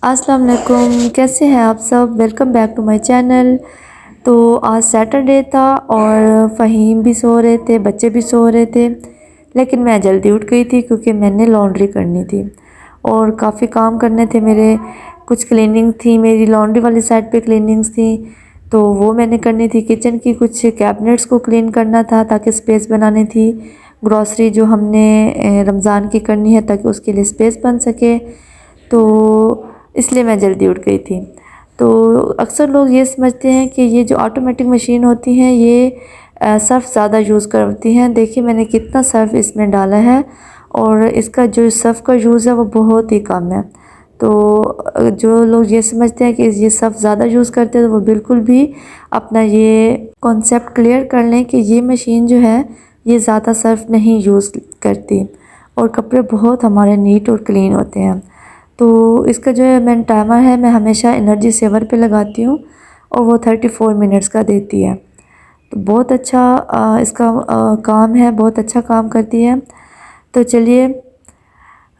अस्सलाम वालेकुम, कैसे हैं आप सब। Welcome back to my channel. तो आज सैटरडे था और फ़हीम भी सो रहे थे, बच्चे भी सो रहे थे, लेकिन मैं जल्दी उठ गई थी क्योंकि मैंने लॉन्ड्री करनी थी और काफ़ी काम करने थे मेरे। कुछ क्लीनिंग थी, मेरी लॉन्ड्री वाली साइड पे क्लीनिंग्स थी तो वो मैंने करनी थी। किचन की कुछ कैबिनेट्स को क्लीन करना था ताकि स्पेस बनानी थी। ग्रॉसरी जो हमने रमज़ान की करनी है ताकि उसके लिए स्पेस बन सके, तो इसलिए मैं जल्दी उठ गई थी। तो अक्सर लोग ये समझते हैं कि ये जो ऑटोमेटिक मशीन होती हैं ये सर्फ़ ज़्यादा यूज़ करती हैं। देखिए मैंने कितना सर्फ़ इसमें डाला है और इसका जो सर्फ़ का यूज़ है वो बहुत ही कम है। तो जो लोग ये समझते हैं कि ये सर्फ़ ज़्यादा यूज़ करते हैं तो वो बिल्कुल भी अपना ये कॉन्सेप्ट क्लियर कर लें कि ये मशीन जो है ये ज़्यादा सर्फ़ नहीं यूज़ करती और कपड़े बहुत हमारे नीट और क्लीन होते हैं। तो इसका जो है मैंने टाइमर है, मैं हमेशा एनर्जी सेवर पे लगाती हूँ और वो 34 मिनट्स का देती है। तो बहुत अच्छा इसका काम है, बहुत अच्छा काम करती है। तो चलिए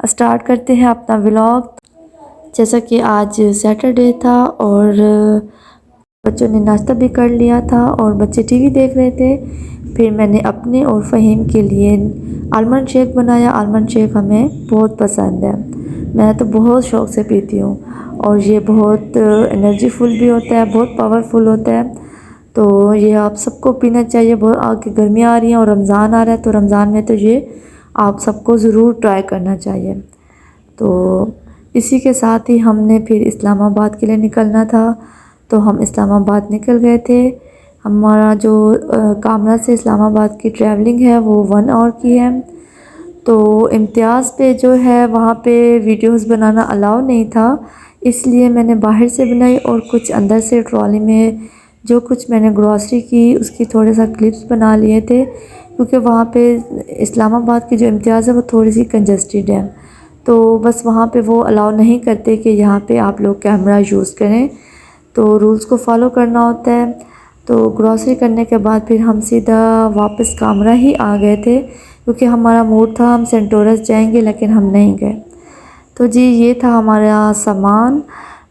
स्टार्ट करते हैं अपना व्लॉग। जैसा कि आज सैटरडे था और बच्चों ने नाश्ता भी कर लिया था और बच्चे टीवी देख रहे थे। फिर मैंने अपने और फ़हीम के लिए आलमंड शेक बनाया। आलमंड शेक हमें बहुत पसंद है, मैं तो बहुत शौक़ से पीती हूँ और ये बहुत एनर्जीफुल भी होता है, बहुत पावरफुल होता है। तो ये आप सबको पीना चाहिए। बहुत आगे गर्मियाँ आ रही हैं और रमज़ान आ रहा है, तो रमज़ान में तो ये आप सबको ज़रूर ट्राई करना चाहिए। तो इसी के साथ ही हमने फिर इस्लामाबाद के लिए निकलना था, तो हम इस्लामाबाद निकल गए थे। हमारा जो कामरा से इस्लामाबाद की ट्रैवलिंग है वो 1 आवर की है। तो इम्तियाज़ पे जो है वहाँ पे वीडियोस बनाना अलाउ नहीं था, इसलिए मैंने बाहर से बनाई और कुछ अंदर से ट्रॉली में जो कुछ मैंने ग्रॉसरी की उसकी थोड़े सा क्लिप्स बना लिए थे, क्योंकि वहाँ पे इस्लामाबाद की जो इम्तियाज़ है वो थोड़ी सी कंजस्टेड है। तो बस वहाँ पे वो अलाउ नहीं करते कि यहाँ पे आप लोग कैमरा यूज़ करें, तो रूल्स को फॉलो करना होता है। तो ग्रॉसरी करने के बाद फिर हम सीधा वापस कामरा ही आ गए थे, क्योंकि हमारा मूड था हम सेंटोरस जाएंगे, लेकिन हम नहीं गए। तो जी ये था हमारा सामान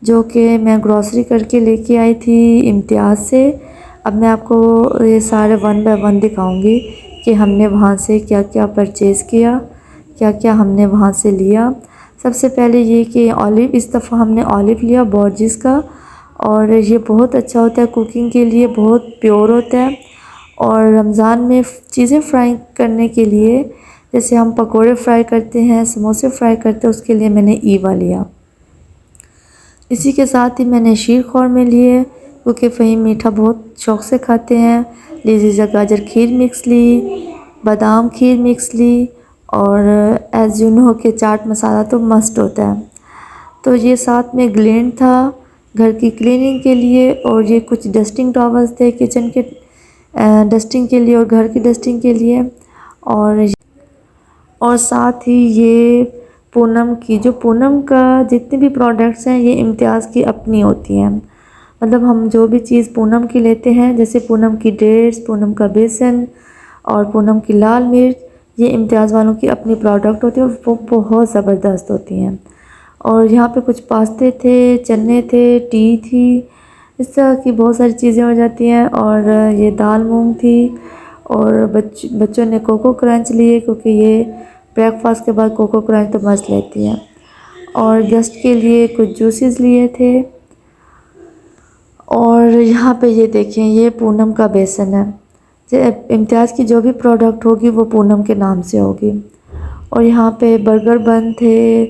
जो कि मैं ग्रॉसरी करके लेके आई थी इम्तियाज़ से। अब मैं आपको ये सारे 1 बाय 1 दिखाऊंगी कि हमने वहाँ से क्या क्या परचेज़ किया, क्या क्या हमने वहाँ से लिया। सबसे पहले ये कि ऑलिव, इस दफ़ा हमने ऑलिव लिया बोर्जिस का, और ये बहुत अच्छा होता है कुकिंग के लिए, बहुत प्योर होता है। और रमज़ान में चीज़ें फ्राई करने के लिए, जैसे हम पकोड़े फ्राई करते हैं, समोसे फ्राई करते हैं, उसके लिए मैंने ईवा लिया। इसी के साथ ही मैंने शीर ख़ुरमा लिए, क्योंकि फ़हीम मीठा बहुत शौक़ से खाते हैं। लीज़ा गाजर खीर मिक्स ली, बादाम खीर मिक्स ली, और एज़ यू नो कि चाट मसाला तो मस्ट होता है। तो ये साथ में ग्लैंड था घर की क्लीनिंग के लिए, और ये कुछ डस्टिंग टॉवल्स थे किचन के डस्टिंग के लिए और घर की डस्टिंग के लिए। और साथ ही ये पूनम की, जो पूनम का जितने भी प्रोडक्ट्स हैं ये इम्तियाज़ की अपनी होती हैं। मतलब हम जो भी चीज़ पूनम की लेते हैं, जैसे पूनम की डेट्स, पूनम का बेसन और पूनम की लाल मिर्च, ये इम्तियाज़ वालों की अपनी प्रोडक्ट होती है और वो बहुत ज़बरदस्त होती हैं। और यहाँ पे कुछ पास्ते थे, चने थे, टी थी, इस तरह की बहुत सारी चीज़ें हो जाती हैं। और ये दाल मूंग थी, और बच्चों ने कोको क्रंच लिए, क्योंकि ये ब्रेकफास्ट के बाद कोको क्रंच तो मस्त लेती हैं। और गेस्ट के लिए कुछ जूसेस लिए थे। और यहाँ पे ये देखें, ये पूनम का बेसन है। इम्तियाज़ की जो भी प्रोडक्ट होगी वो पूनम के नाम से होगी। और यहाँ पे बर्गर बन थे,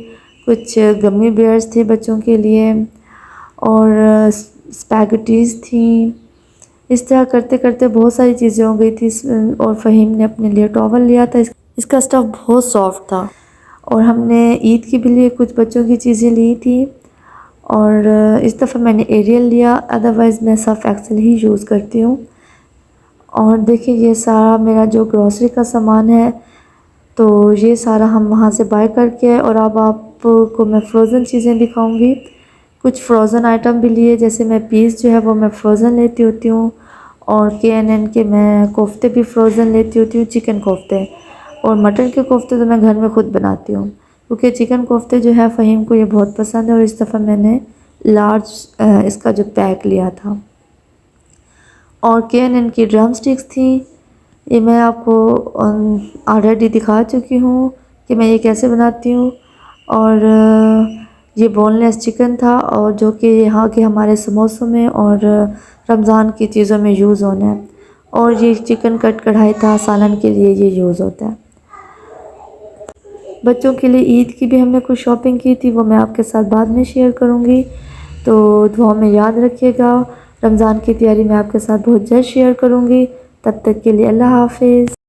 कुछ गमी बेयर्स थे बच्चों के लिए, और स्पैगेटीज़ थी। इस तरह करते करते बहुत सारी चीज़ें हो गई थी। और फ़हीम ने अपने लिए टॉवल लिया था, इसका स्टफ़ बहुत सॉफ्ट था। और हमने ईद के भी लिए कुछ बच्चों की चीज़ें ली थी। और इस दफ़ा मैंने एरियल लिया, अदरवाइज़ मैं सर्फ एक्सेल ही यूज़ करती हूँ। और देखिए ये सारा मेरा जो ग्रॉसरी का सामान है, तो ये सारा हम वहाँ से बाय करके आए। और अब आपको मैं फ़्रोज़न चीज़ें दिखाऊंगी। कुछ फ़्रोज़न आइटम भी लिए, जैसे मैं पीस जो है वो मैं फ़्रोज़न लेती होती हूँ, और KNN के मैं कोफ्ते भी फ़्रोज़न लेती होती हूँ, चिकन कोफ्ते। और मटन के कोफ्ते तो मैं घर में ख़ुद बनाती हूँ, क्योंकि चिकन कोफ्ते जो है फ़हीम को ये बहुत पसंद है और इस दफ़ा मैंने लार्ज इसका जो पैक लिया था। और K&N की ड्रम स्टिक्स थी, ये मैं आपको ऑलरेडी दिखा चुकी हूँ कि मैं ये कैसे बनाती हूँ। और ये बोनलेस चिकन था और जो कि यहाँ के हमारे समोसों में और रमज़ान की चीज़ों में यूज़ होना है। और ये चिकन कट कढ़ाई था, सालन के लिए ये यूज़ होता है। बच्चों के लिए ईद की भी हमने कुछ शॉपिंग की थी, वो मैं आपके साथ बाद में शेयर करूँगी। तो दुआ में याद रखिएगा। रमज़ान की तैयारी मैं आपके साथ बहुत जल्द शेयर करूँगी। तब तक के लिए अल्लाह हाफ़िज़।